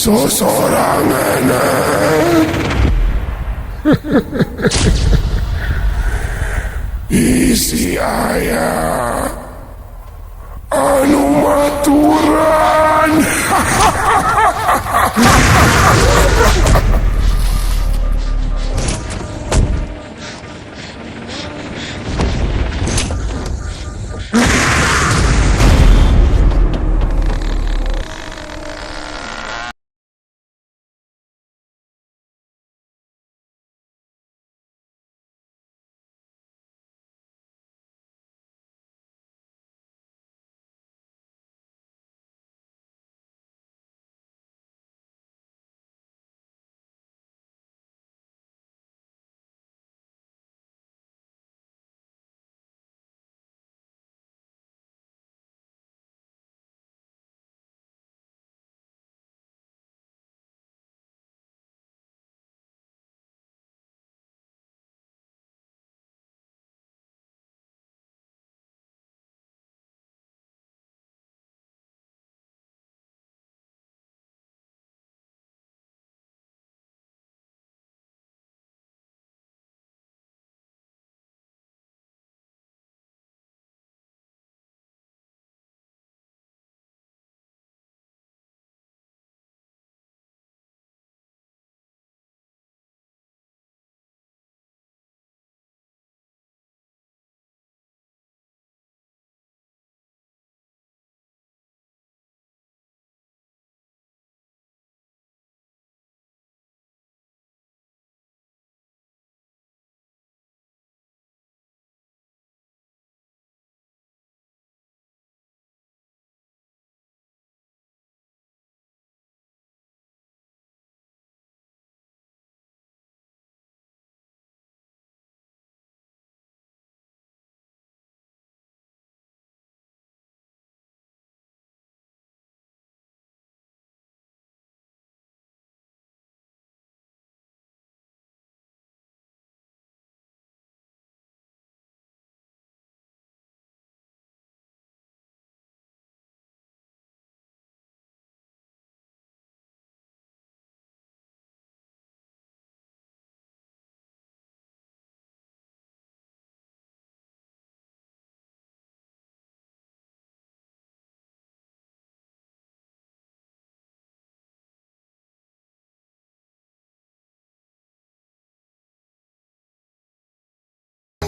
sosorangan isi ayah anu maturan.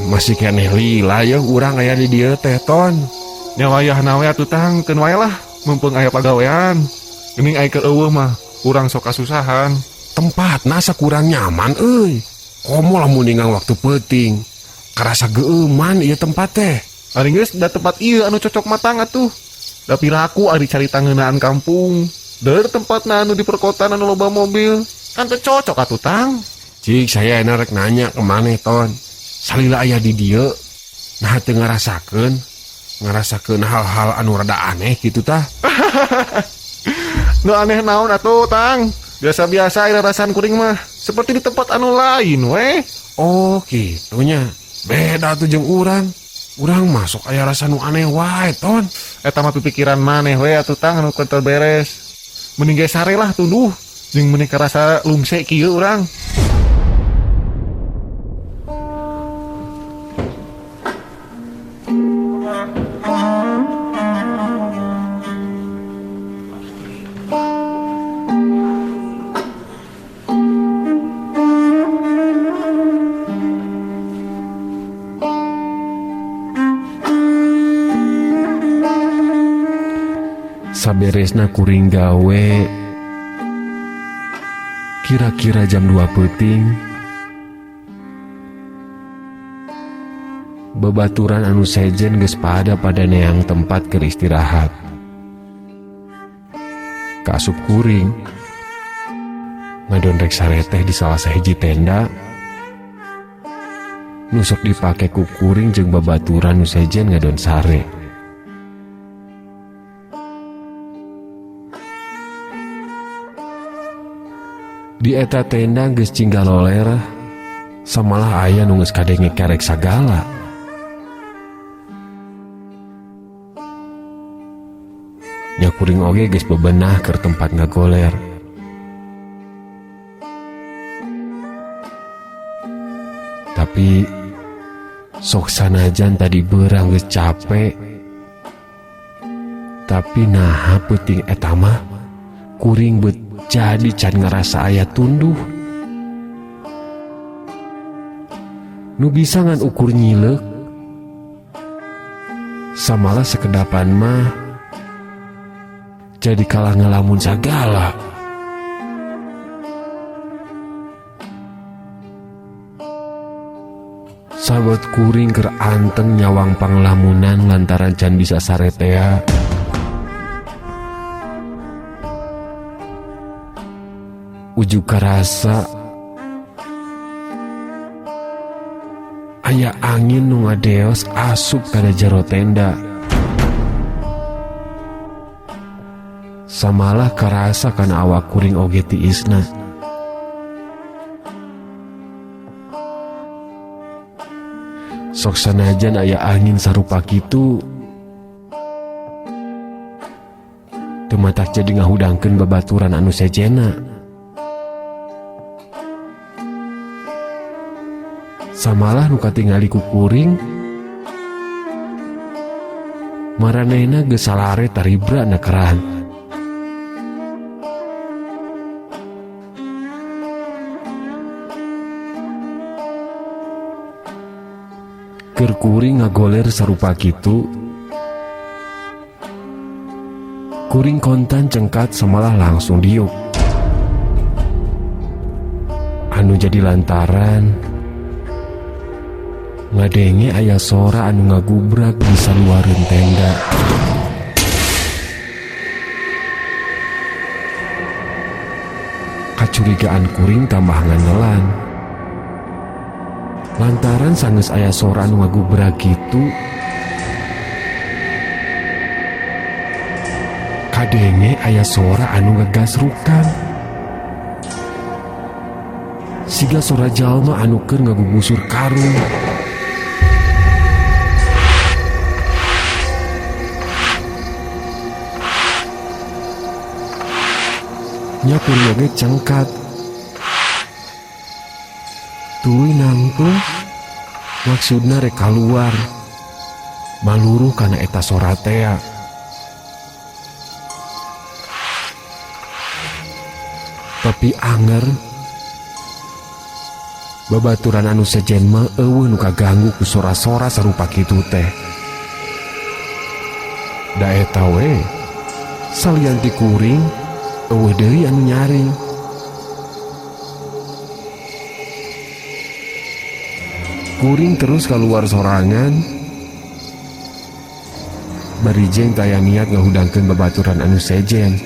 Masih keneh lila ya urang aya di dieu teh ton. Nyawayahna we atuh tang keun wae lah mumpung aya pagawean. Geuning aya keur eueuh mah urang sok kasusahan. Tempatna sakurang nyaman euy. Komo lamun ningang waktu peuting. Karasa geueuman ieu tempat teh. Ari geus da tempat ieu anu cocok matang atuh. Da piraku ari carita ngeunaan kampung. Deur tempatna anu di perkotaan anu loba mobil. Kan teu cocok atuh tang. Cik saya enak rek nanya ke maneh ton. Salila aya di dieu. Nah teu ngarasakeun hal-hal anu rada aneh gitu tah. Nu aneh naon atuh tang? Biasa-biasa aya rasan kuring mah. Seperti di tempat anu lain we. Oh gitunya. Beda tuh jeung urang. Urang masuk aya rasa nu aneh wae ton. Eta mah pikiran maneh we atuh tang anu kentel beres. Mending ge sare lah tunduh. Jeung meuni karasa lumse kieu urang. Saberesna kuring gawe kira-kira jam 2 peuting babaturan anu sejen geus pada neang tempat keur istirahat. Kaasup kuring ngadondrek sareteh di salah sahiji tenda nusok dipake ku kuring jeung babaturan nu sejen ngadon sare. Di eta tenda geus cinggaloler samalah aya nu geus kadenge kerek sagala. Nya kuring oge geus bebenah keur tempat ngagoler. Tapi sok sanajan tadi beurang geus capek, tapi naha penting eta mah kuring beut jadi can ngerasa aya tunduh. Nu bisa ngan ukur nyileuk, samalah sekedapan mah jadi kalah ngelamun sagala. Sahabat kuring keur anteng nyawang panglamunan lantaran can bisa saretea. Ujuk karasa aya angin nu ngadeos asup kana jero tenda. Samalah karasa kana awak kuring oge tiisna. Sok sanajan aya angin sarupa kitu, teu matak jadi ngahudangkeun babaturan anu sejena. Samalah nu katingali ku kuring, maranehna geus salare taribra nakeran. Keur kuring ngagoler sarupa kitu, kuring kontan cengkat samalah langsung diuk. Anu jadi lantaran ngadenge aya sora anu ngagubrak di saluareun tenda. Kacurigaan kuring tambah nganelan. Lantaran sanggeus aya sora anu ngagubrak kitu, kadenge aya sora anu ngegasrukan. Siga sora jalma anu keur ngagugusur karung. Nya kuring oge cengkat. Tuluy nangtung maksudna rek kaluar maluruh kana eta sora tea. Tapi anger babaturan anu sejen mah eueuh nu kaganggu ku sora-sora sarupa kitu teh. Da eta we salian ti kuring eueuh deui anu nyaring. Kuring terus keluar sorangan, barijeng taya niat ngahudangkeun babaturan anu sejen.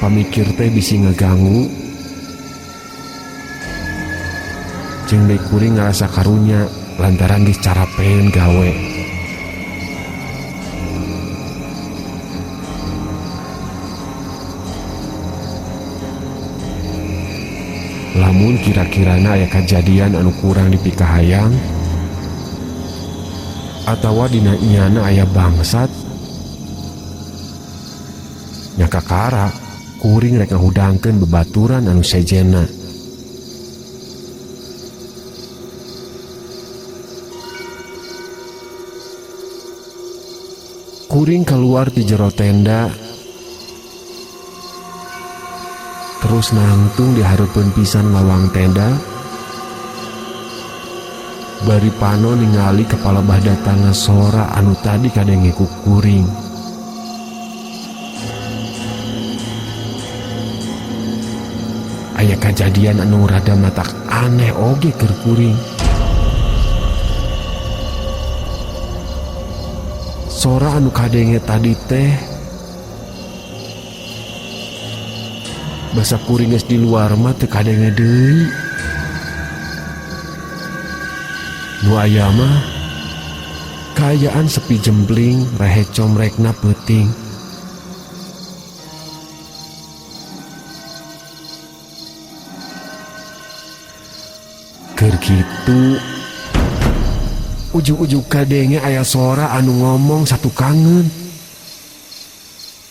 Pamikir teh bisi ngeganggu, jeung deui kuring ngarasa karunya lantaran geus carapeun gawe. Lamun kira-kirana aya kajadian anu kurang dipikahayang atawa dina iana aya bangsat, nya kakara kuring rek ngahudangkeun babaturan anu sejenna. Kuring keluar ti jero tenda, terus nangtung di hareupeun pisan lawang tenda. Bari pano ningali kepala badatangna sora anu tadi kadenge ku kuring. Aya kajadian anu rada matak aneh oge keur kuring. Sora anu kadenge tadi teh basa kuring geus di luar mah teu kadenge deui. Nu aya mah kaayaan sepi jembling rehe comrekna peuting. Keur kitu ujug-ujug kadenge aya sora anu ngomong satu kangen.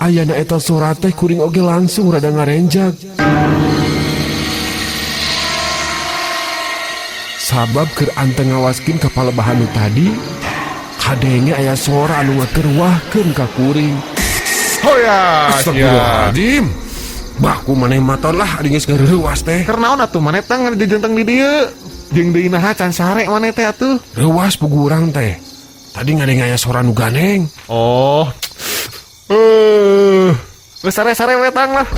Ayana eta sora teh kuring oge langsung rada ngarenjag. sabab keur anteng ngawaskeun kepala bahan nu tadi kadenge aya suara anu ngakerwahkeun ka kuring. Hoya, Astagfirullahaladzim. Baku maneh maton lah ari geus gareuwas teh. Kernaon atuh maneh teh dijenteng di dieu? Jeung deui naha can sare maneh teh atuh. Reuwas pugurang teh. Tadi ngadeng aya suara nu ganeng. Oh. Geus sare-sare wetang lah.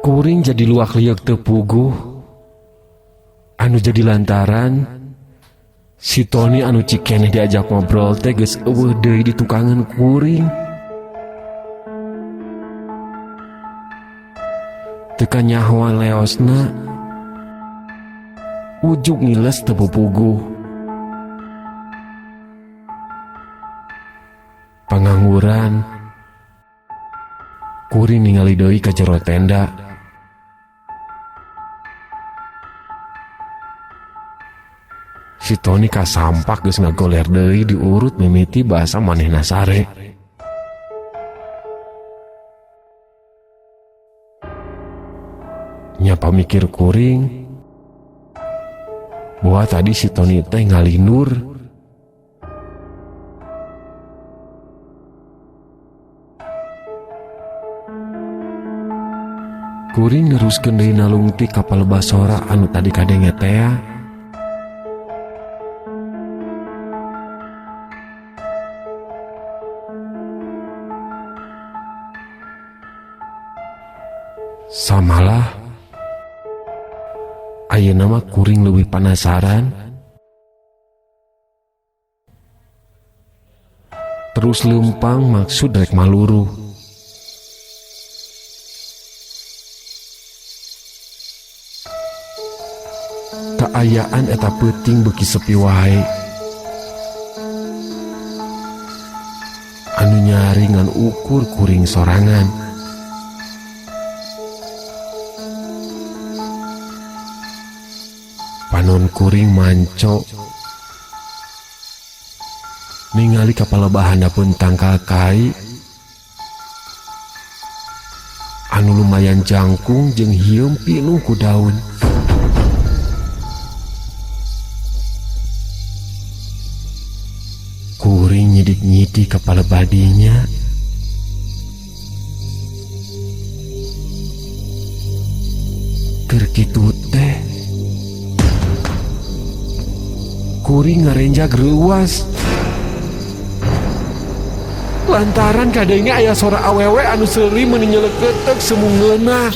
Kuring jadi luak liuk teu puguh. Anu jadi lantaran si Tony anu cikeneh diajak ngobrol teh geus eueuh deui di tukangan kuring. Teu nyahoa leosna. Ujug ngiles teu puguh. Pangangguran. Kuring ningali deui ka jero tenda. Si Tony kasampak geus ngagoler deui diurut mimiti bahasa manehna sare. Nya pamikir kuring bahwa tadi si Tony teh ngalindur. Kuring neruskeun deui nalungtik ka palebasora anu tadi kadenge tea. Samalah ayeuna mah kuring leuwih penasaran. Terus leumpang maksud rek maluru. Kaayaan eta peuting beuki sepi wae. Anu nyari ngan ukur kuring sorangan. Panon kuring manco ningali kapala bahana pun tangkal kai anu lumayan jangkung jeung hieum pinuh ku daun. Kuring nyidik-nyidik kepala badinya. Keur kitu teh kuring ngarenjak reuwas lantaran kadenge aya suara awewe anu seuri meuni nyeleukeut semungeuna.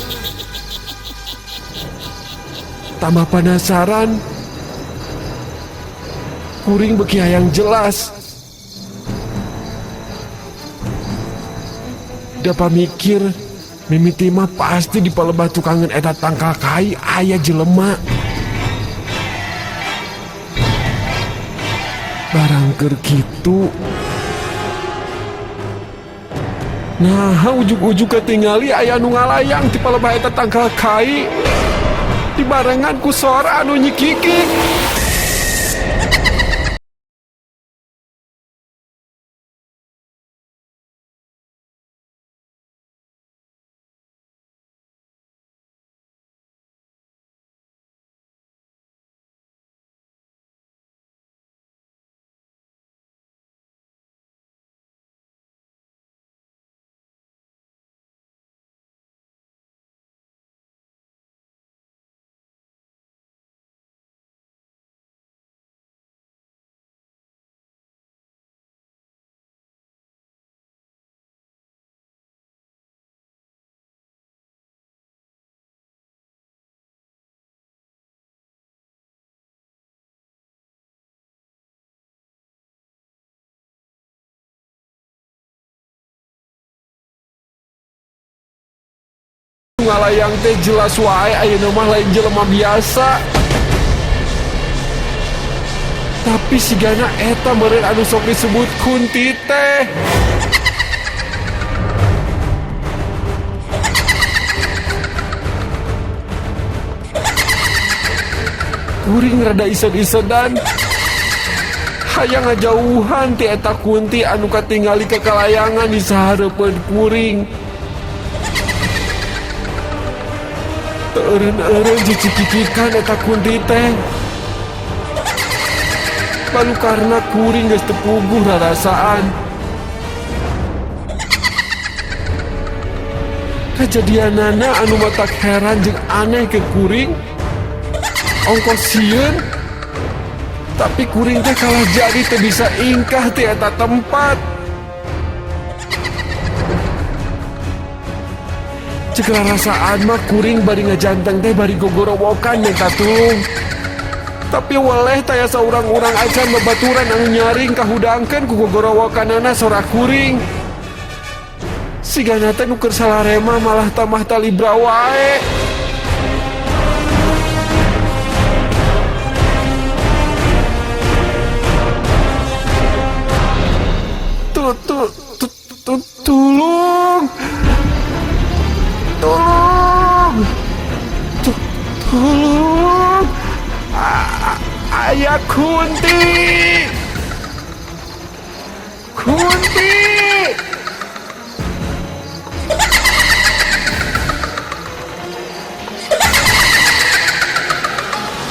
Tambah penasaran kuring beuki hayang jelas. Da pamikir mimiti mah pasti di palebah tukangan eta tangkal kai aya jelema. Barang keur kitu. Nah, ujug-ujug ketingali aya nu ngalayang ti palebah eta tangkal kai. Dibarengan ku suara anu nyikikik. Ngalayang teh jelas wae ayeuna mah lain jelema biasa. Tapi sigana eta meureun anu sok disebut Kunti teh. Kuring rada ised-isedan. hayang ngajauhan ti eta Kunti anu katingali kekalayangan di sahareupeun kuring. Eureun-eureun cicik-cicikan eta Kunti teh. Baru karena kuring geus teu puguh rarasaan. Kejadianana anu matak heran jeung aneh ke kuring. Ongkos sieun, tapi kuring teh kalah jadi teu bisa ingkah ti eta tempat. Cek rarasaan mah kuring bari ngajanteng teh bari gogorowokan yang katulung. Tapi waleh taya saurang urang acan babaturan anu nyaring kahudangkeun ku gogorowokanana sora kuring. Sigana teh nu keur salarema malah tamah talibra wae. Tolong! Tolong! Ayah Kunti! Kunti!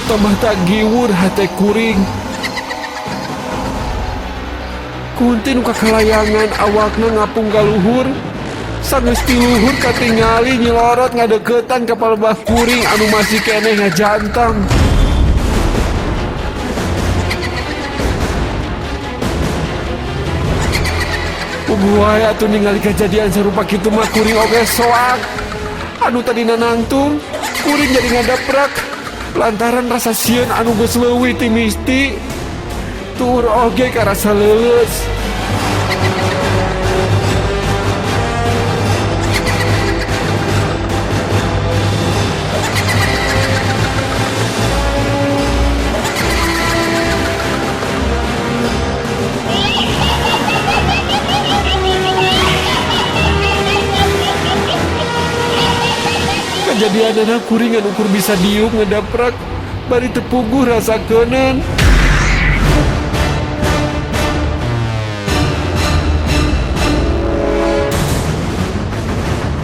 Tambah tak giwur hate kuring. Kunti nu kakalayangan awakna ngapung ka luhur. Sageus ti luhur katingali nyelorot ngadeukeutan ka palebah kuring anu masih keneh ngajantang. Puguh wae atuh ningali kejadian sarupa kitu mah kuring oge soak. Anu tadina nangtung, kuring jadi ngadaprak lantaran rasa sieun anu geus leuwih ti misti. Tur oge ka rasa leuleus. Kejadianana kuring anu ukur bisa diuk ngedaprak bari teu puguh rasakeuneun.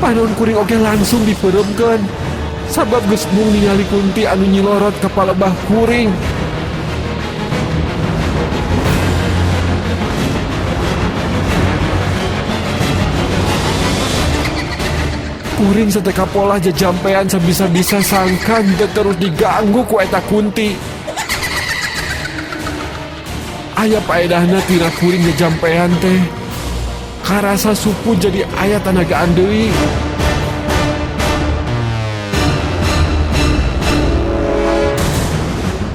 Panon kuring oge langsung dipeuremkeun sabab geus mung ningali Kunti anu nyilorot ka palebah kuring. Kuring sateka pola jajampean sabisa-bisa sangkan teu terus diganggu ku eta Kunti. Aya paedahna tina kuring jajampean teh. Karasa supu jadi aya tanagaan deui.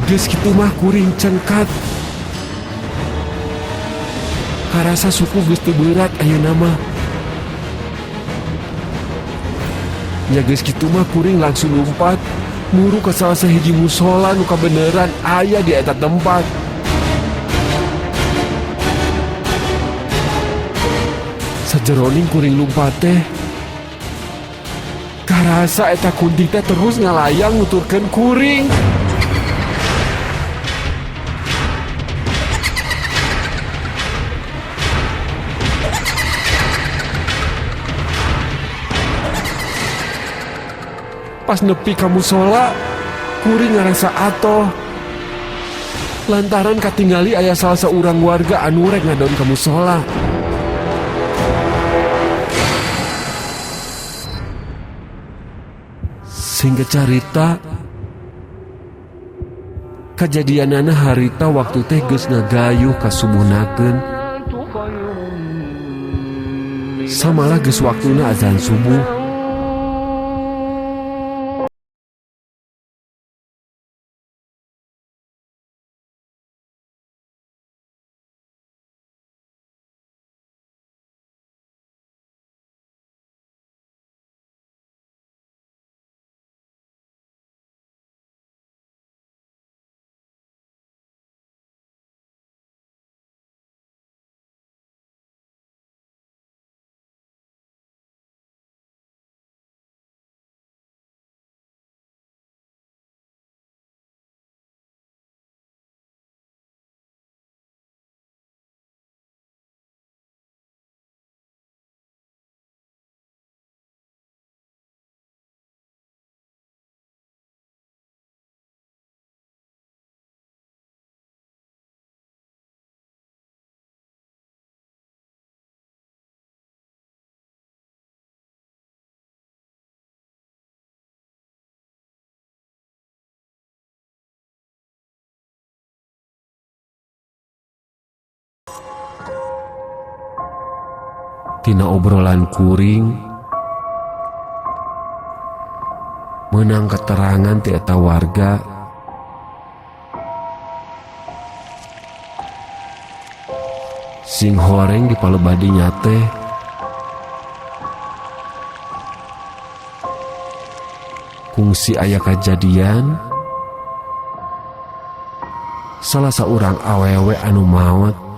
Geus kitu mah kuring cengkat. Karasa supu geus teu berat ayeuna mah. Ya geus kitu mah kuring langsung lompat muru ka salah sahiji musola nu kabeneran aya di eta tempat. Sajeroning kuring lompat teh karasa eta Kunti teh terus ngalayang nuturkeun kuring. Pas nepi ka musola, kuring ngarasa atoh. Lantaran katingali aya salah seorang warga anu rek ngadon ka musola. Singkat cerita, kejadianana harita waktu teh geus ngagayuh kasubuhnakeun. Samalah geus waktuna azan subuh. Tina obrolan kuring menang keterangan ti eta warga sing horeng di palebadi nyate kungsi aya kajadian salah seorang awewe anu maot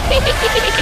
Hehehehe